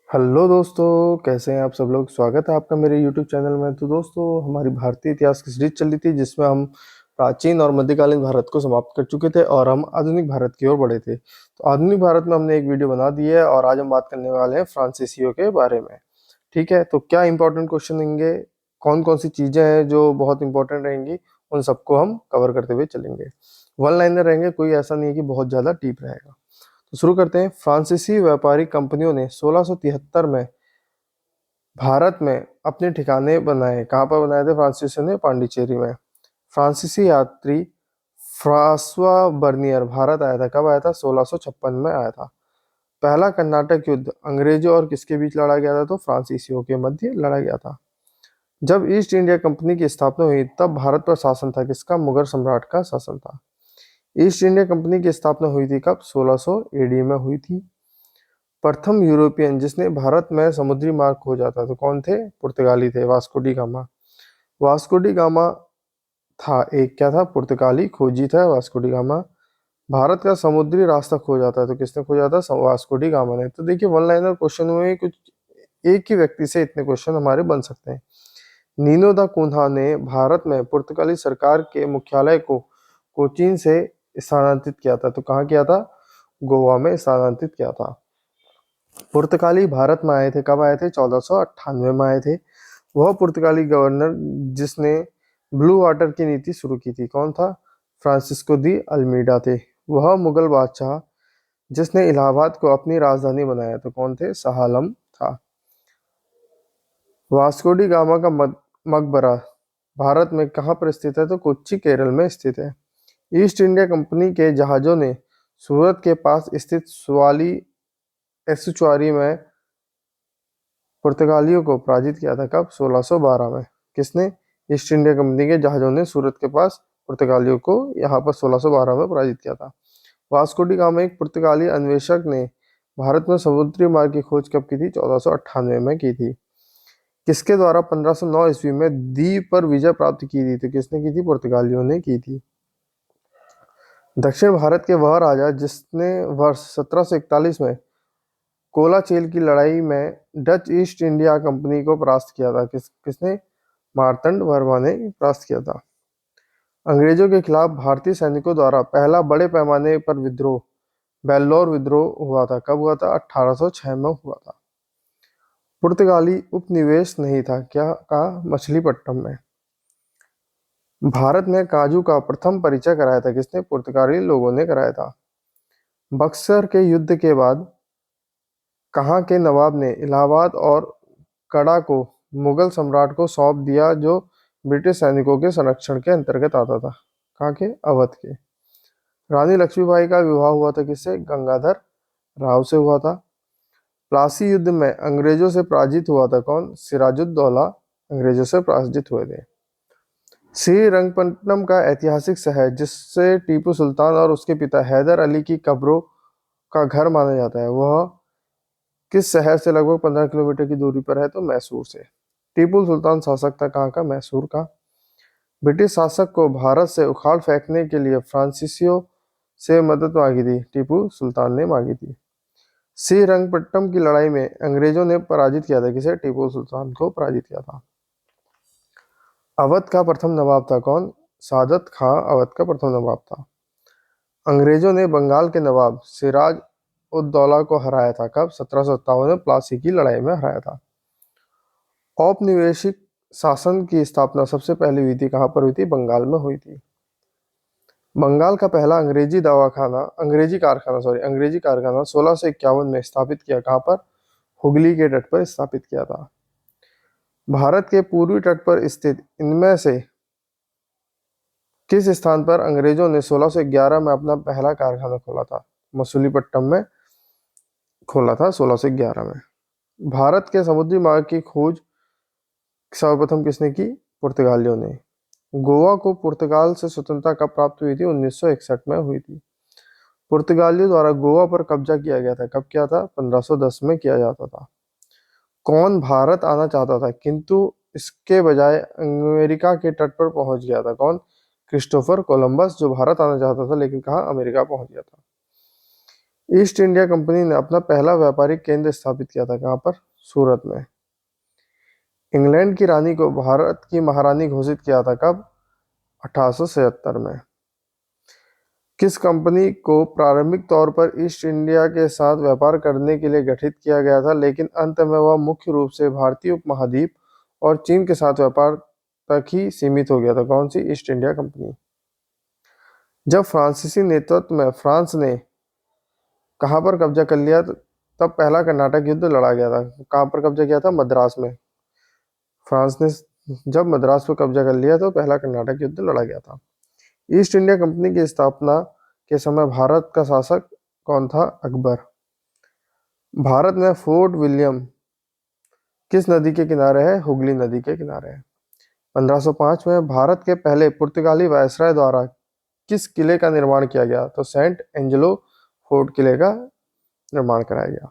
Hello दोस्तों, कैसे हैं आप सब लोग। स्वागत है आपका मेरे यूट्यूब चैनल में। तो दोस्तों, हमारी भारतीय इतिहास की सीरीज चल रही थी जिसमें हम प्राचीन और मध्यकालीन भारत को समाप्त कर चुके थे और हम आधुनिक भारत की ओर बढ़े थे। तो आधुनिक भारत में हमने एक वीडियो बना दी है और आज हम बात करने वाले हैं फ्रांसीसियों के बारे में। ठीक है, तो क्या इंपॉर्टेंट क्वेश्चन होंगे, कौन कौन सी चीजें हैं जो बहुत इंपॉर्टेंट रहेंगी, उन सबको हम कवर करते हुए चलेंगे। वन लाइनर रहेंगे, कोई ऐसा नहीं है कि बहुत ज्यादा डीप रहेगा। तो शुरू करते हैं। फ्रांसीसी व्यापारिक कंपनियों ने 1673 में भारत में अपने ठिकाने बनाए। कहाँ पर बनाए थे फ्रांसीसियों ने? पांडिचेरी में। फ्रांसीसी यात्री फ्रांसवा बर्नियर भारत आया था। कब आया था? 1656 में आया था। पहला कर्नाटक युद्ध अंग्रेजों और किसके बीच लड़ा गया था? तो फ्रांसीसियों के मध्य लड़ा गया था। जब ईस्ट इंडिया कंपनी की स्थापना हुई तब भारत पर शासन था किसका? मुगल सम्राट का शासन था। ईस्ट इंडिया कंपनी की स्थापना हुई थी कब? 1600 एडी में हुई थी। प्रथम यूरोपियन जिसने भारत में समुद्री मार्ग खोजा था तो कौन थे? पुर्तगाली थे, Vasco D gamma. Vasco D gamma था एक, क्या था? पुर्तगाली खोजी था वास्को डी गामा। भारत का समुद्री रास्ता खोजा था तो किसने खोजा था? वास्को डी गामा ने। तो देखिए, वन लाइनर क्वेश्चन में कुछ एक ही व्यक्ति से इतने क्वेश्चन हमारे बन सकते हैं। नीनो दा कुन्हा ने भारत में पुर्तगाली सरकार के मुख्यालय को कोचीन से स्थानांतरित किया था। तो कहाँ किया था? गोवा में स्थानांतरित किया था। पुर्तगाली भारत में आए थे। कब आए थे? 1498 में आए थे। वह पुर्तगाली गवर्नर जिसने ब्लू वाटर की नीति शुरू की थी कौन था? फ्रांसिस्को दी अल्मीडा थे। वह मुगल बादशाह जिसने इलाहाबाद को अपनी राजधानी बनाया तो कौन थे? शाह आलम था। वास्को डी गामा का मकबरा भारत में कहाँ पर स्थित है? तो कोच्चि केरल में स्थित है। ईस्ट इंडिया कंपनी के जहाजों ने सूरत के पास स्थित सुवाली एस्चुआरी में पुर्तगालियों को पराजित किया था। कब? 1612 में। किसने? ईस्ट इंडिया कंपनी के जहाजों ने सूरत के पास पुर्तगालियों को यहाँ पर 1612 में पराजित किया था। वास्को डी गामा एक पुर्तगाली अन्वेषक ने भारत में समुद्री मार्ग की खोज कब की थी? 1498 में की थी। किसके द्वारा 1509 ईस्वी में द्वीप पर विजय प्राप्त की थी? तो किसने की थी? पुर्तगालियों ने की थी। दक्षिण भारत के वह राजा जिसने वर्ष 1741 में कोलाचेल की लड़ाई में डच ईस्ट इंडिया कंपनी को परास्त किया था। किसने? मार्तंड वर्मा ने परास्त किया था। अंग्रेजों के खिलाफ भारतीय सैनिकों द्वारा पहला बड़े पैमाने पर विद्रोह वेल्लोर विद्रोह हुआ था। कब हुआ था? 1806 में हुआ था। पुर्तगाली उपनिवेश नहीं था, क्या कहा? मछलीपट्टनम में। भारत में काजू का प्रथम परिचय कराया था किसने? पुर्तगाली लोगों ने कराया था। बक्सर के युद्ध के बाद कहाँ के नवाब ने इलाहाबाद और कड़ा को मुगल सम्राट को सौंप दिया जो ब्रिटिश सैनिकों के संरक्षण के अंतर्गत आता था? कहाँ के? अवध के। रानी लक्ष्मीबाई का विवाह हुआ था किससे? गंगाधर राव से हुआ था। प्लासी युद्ध में अंग्रेजों से पराजित हुआ था कौन? सिराजुद्दौला अंग्रेजों से पराजित हुए थे। श्रीरंगपट्टनम का ऐतिहासिक शहर जिससे टीपू सुल्तान और उसके पिता हैदर अली की कब्रों का घर माना जाता है, वह किस शहर से लगभग 15 किलोमीटर की दूरी पर है? तो मैसूर से। टीपू सुल्तान शासक था कहाँ का? मैसूर का। ब्रिटिश शासक को भारत से उखाड़ फेंकने के लिए फ्रांसीसियों से मदद मांगी थी, टीपू सुल्तान ने मांगी थी। श्रीरंगपट्टनम की लड़ाई में अंग्रेजों ने पराजित किया था किसे? टीपू सुल्तान को पराजित किया था। अवध का प्रथम नवाब था कौन? सादत खां अवध का प्रथम नवाब था। अंग्रेजों ने बंगाल के नवाब सिराज उद दौला को हराया था। कब? 1757 में प्लासी की लड़ाई में हराया था। औपनिवेशिक शासन की स्थापना सबसे पहले हुई थी कहाँ पर हुई थी? बंगाल में हुई थी। बंगाल का पहला अंग्रेजी कारखाना 1651 में स्थापित किया। कहाँ पर? हुगली के तट पर स्थापित किया था। भारत के पूर्वी तट पर स्थित इनमें से किस स्थान पर अंग्रेजों ने 1611 में अपना पहला कारखाना खोला था? मसूलीपट्टनम में खोला था 1611 में। भारत के समुद्री मार्ग की खोज सर्वप्रथम किसने की? पुर्तगालियों ने। गोवा को पुर्तगाल से स्वतंत्रता कब प्राप्त हुई थी? 1961 में हुई थी। पुर्तगालियों द्वारा गोवा पर कब्जा किया गया था। कब किया था? 1510 में किया जाता था। कौन भारत आना चाहता था किंतु इसके बजाय अमेरिका के तट पर पहुंच गया था? कौन? क्रिस्टोफर कोलंबस, जो भारत आना चाहता था लेकिन कहाँ? अमेरिका पहुंच गया था। ईस्ट इंडिया कंपनी ने अपना पहला व्यापारिक केंद्र स्थापित किया था कहाँ पर? सूरत में। इंग्लैंड की रानी को भारत की महारानी घोषित किया था कब? 1877 में। किस कंपनी को प्रारंभिक तौर पर ईस्ट इंडिया के साथ व्यापार करने के लिए गठित किया गया था, लेकिन अंत में वह मुख्य रूप से भारतीय उपमहाद्वीप और चीन के साथ व्यापार तक ही सीमित हो गया था? कौन सी? East India company. जब फ्रांसीसी नेतृत्व में फ्रांस ने कहाँ पर कब्जा कर लिया तब पहला कर्नाटक युद्ध लड़ा गया था? कहाँ पर कब्जा किया था? मद्रास में। फ्रांस ने जब मद्रास पर कब्जा कर लिया तो पहला कर्नाटक युद्ध लड़ा गया था। ईस्ट इंडिया कंपनी की स्थापना के समय भारत का शासक कौन था? अकबर। भारत में फोर्ट विलियम किस नदी के किनारे है? हुगली नदी के किनारे है। 1505 में भारत के पहले पुर्तगाली वायसराय द्वारा किस किले का निर्माण किया गया? तो सेंट एंजेलो फोर्ट किले का निर्माण कराया गया।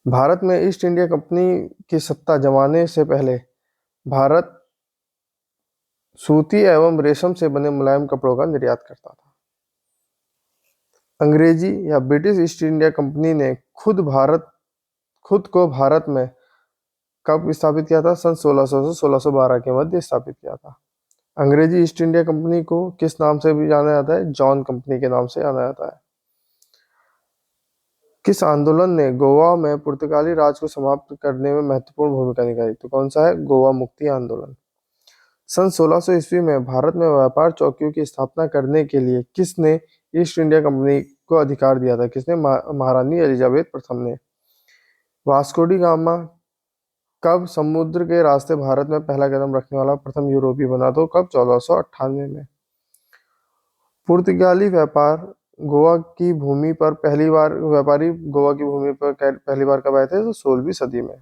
भारत में ईस्ट इंडिया कंपनी की सत्ता जमाने से पहले भारत सूती एवं रेशम से बने मुलायम कपड़ों का निर्यात करता था। अंग्रेजी या ब्रिटिश ईस्ट इंडिया कंपनी ने खुद को भारत में कब स्थापित किया था? सन 1600 से 1612 के मध्य स्थापित किया था। अंग्रेजी ईस्ट इंडिया कंपनी को किस नाम से भी जाना जाता है? जॉन कंपनी के नाम से जाना जाता है। किस आंदोलन ने गोवा में पुर्तगाली राज को समाप्त करने में महत्वपूर्ण भूमिका निभाई? तो कौन सा है? गोवा मुक्ति आंदोलन। सन 1600 ईस्वी में भारत में व्यापार चौकियों की स्थापना करने के लिए किसने ईस्ट इंडिया कंपनी को अधिकार दिया था? किसने? महारानी एलिजाबेथ प्रथम ने। वास्को डी गामा कब समुद्र के रास्ते भारत में पहला कदम रखने वाला प्रथम यूरोपीय बना? तो कब? 1498 में। पुर्तगाली व्यापारी गोवा की भूमि पर पहली बार कब आए थे? तो 16वीं सदी में।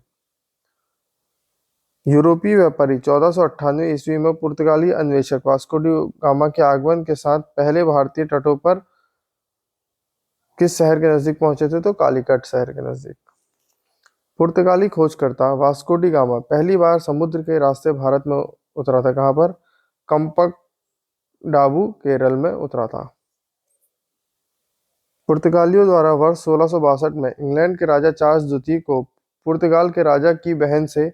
यूरोपीय व्यापारी 1498 ईस्वी में पुर्तगाली अन्वेषक वास्को डी गामा के आगमन के साथ पहले भारतीय तटों पर किस शहर के नजदीक पहुंचे थे? तो कालीकट शहर के नजदीक। पुर्तगाली खोजकर्ता वास्को डी गामा पहली बार समुद्र के रास्ते भारत में उतरा था कहां पर? कंपक डाबू केरल में उतरा था। पुर्तगालियों द्वारा वर्ष 1662 में इंग्लैंड के राजा चार्ल्स द्वितीय को पुर्तगाल के राजा की बहन से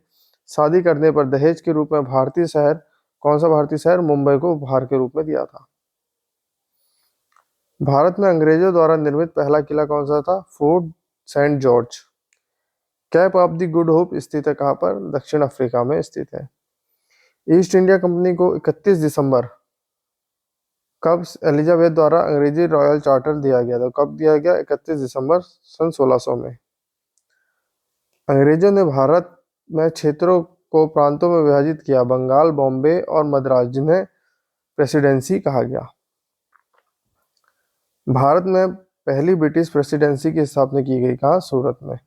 शादी करने पर दहेज के रूप में कौन सा भारतीय शहर? मुंबई को उपहार के रूप में दिया था। भारत में अंग्रेजों द्वारा निर्मित पहला किला कौन सा था? Fort Saint George. Cape of the Good Hope स्थित है कहां पर? दक्षिण अफ्रीका में स्थित है। ईस्ट इंडिया कंपनी को 31 दिसंबर कब एलिजाबेथ द्वारा अंग्रेजी रॉयल चार्टर दिया गया था? कब दिया गया? 31 दिसंबर सन 1600 में। अंग्रेजों ने भारत में क्षेत्रों को प्रांतों में विभाजित किया, बंगाल, बॉम्बे और मद्रास, जिन्हें प्रेसिडेंसी कहा गया। भारत में पहली ब्रिटिश प्रेसिडेंसी की स्थापना की गई कहाँ? सूरत में।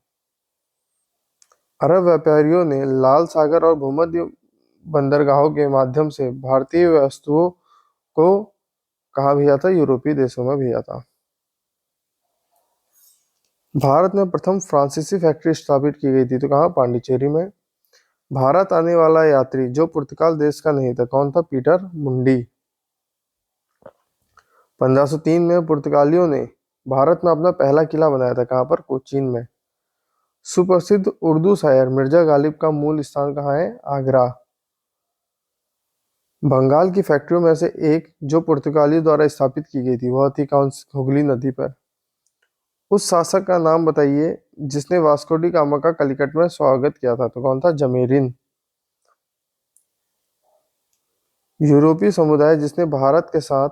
अरब व्यापारियों ने लाल सागर और भूमध्य बंदरगाहों के माध्यम से भारतीय वस्तुओं को कहाँ भेजा था? यूरोपीय देशों में भेजा था। भारत में प्रथम फ्रांसीसी फैक्ट्री स्थापित की गई थी तो कहाँ? पांडिचेरी में। भारत आने वाला यात्री जो पुर्तगाल देश का नहीं था कौन था? पीटर मुंडी। 1503 में पुर्तगालियों ने भारत में अपना पहला किला बनाया था कहाँ पर? कोचीन में। सुप्रसिद्ध उर्दू शायर मिर्जा गालिब का मूल स्थान कहाँ है? आगरा। बंगाल की फैक्ट्रियों में से एक जो पुर्तगालियों द्वारा स्थापित की गई थी वह थी कौन सी? हुगली नदी पर। उस शासक का नाम बताइए जिसने वास्को डी गामा का कलिकट में स्वागत किया था तो कौन था? जमेरिन। यूरोपीय समुदाय जिसने भारत के साथ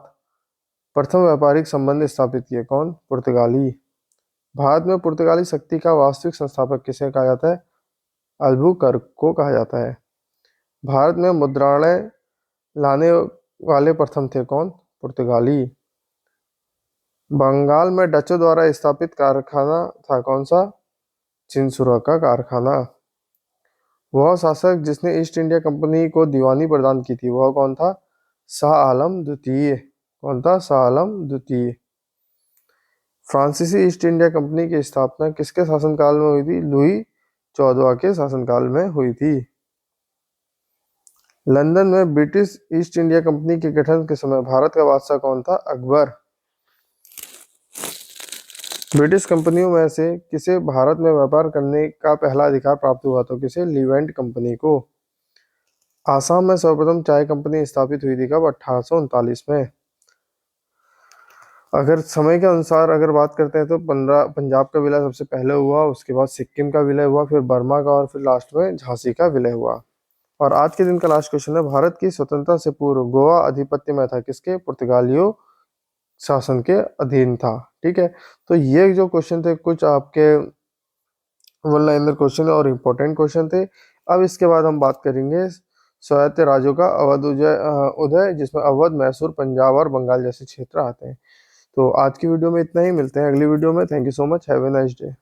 प्रथम व्यापारिक संबंध स्थापित किए कौन? पुर्तगाली। भारत में पुर्तगाली शक्ति का वास्तविक संस्थापक किसे कहा जाता है? अल्बुकर्क को कहा जाता है। भारत में मुद्रालय लाने वाले प्रथम थे कौन? पुर्तगाली। बंगाल में डचों द्वारा स्थापित कारखाना था कौन सा? चिनसुरा का कारखाना। वह शासक जिसने ईस्ट इंडिया कंपनी को दीवानी प्रदान की थी वह कौन था? शाह आलम द्वितीय। कौन था? शाह आलम द्वितीय। फ्रांसीसी ईस्ट इंडिया कंपनी की स्थापना किसके शासनकाल में हुई थी? लुई 14वां के शासनकाल में हुई थी। लंदन में ब्रिटिश ईस्ट इंडिया कंपनी के गठन के समय भारत का बादशाह कौन था? अकबर। ब्रिटिश कंपनियों में से किसे भारत में व्यापार करने का पहला अधिकार प्राप्त हुआ? तो किसे? लीवेंट कंपनी को। आसाम में सर्वप्रथम चाय कंपनी स्थापित हुई थी कब? 1839 में। अगर समय के अनुसार अगर बात करते हैं तो 15 पंजाब का विलय सबसे पहले हुआ, उसके बाद सिक्किम का विलय हुआ, फिर बर्मा का, और फिर लास्ट में झांसी का विलय हुआ। और आज के दिन का लास्ट क्वेश्चन है, भारत की स्वतंत्रता से पूर्व गोवा आधिपत्य में था किसके? पुर्तगालियों शासन के अधीन था। ठीक है, तो ये जो क्वेश्चन थे कुछ आपके वन लाइनर क्वेश्चन और इम्पोर्टेंट क्वेश्चन थे। अब इसके बाद हम बात करेंगे स्वायत्त राज्यों का उदय, जिसमें अवध, मैसूर, पंजाब और बंगाल जैसे क्षेत्र आते हैं। तो आज की वीडियो में इतना ही, मिलते हैं अगली वीडियो में। Thank you so much, have a nice day.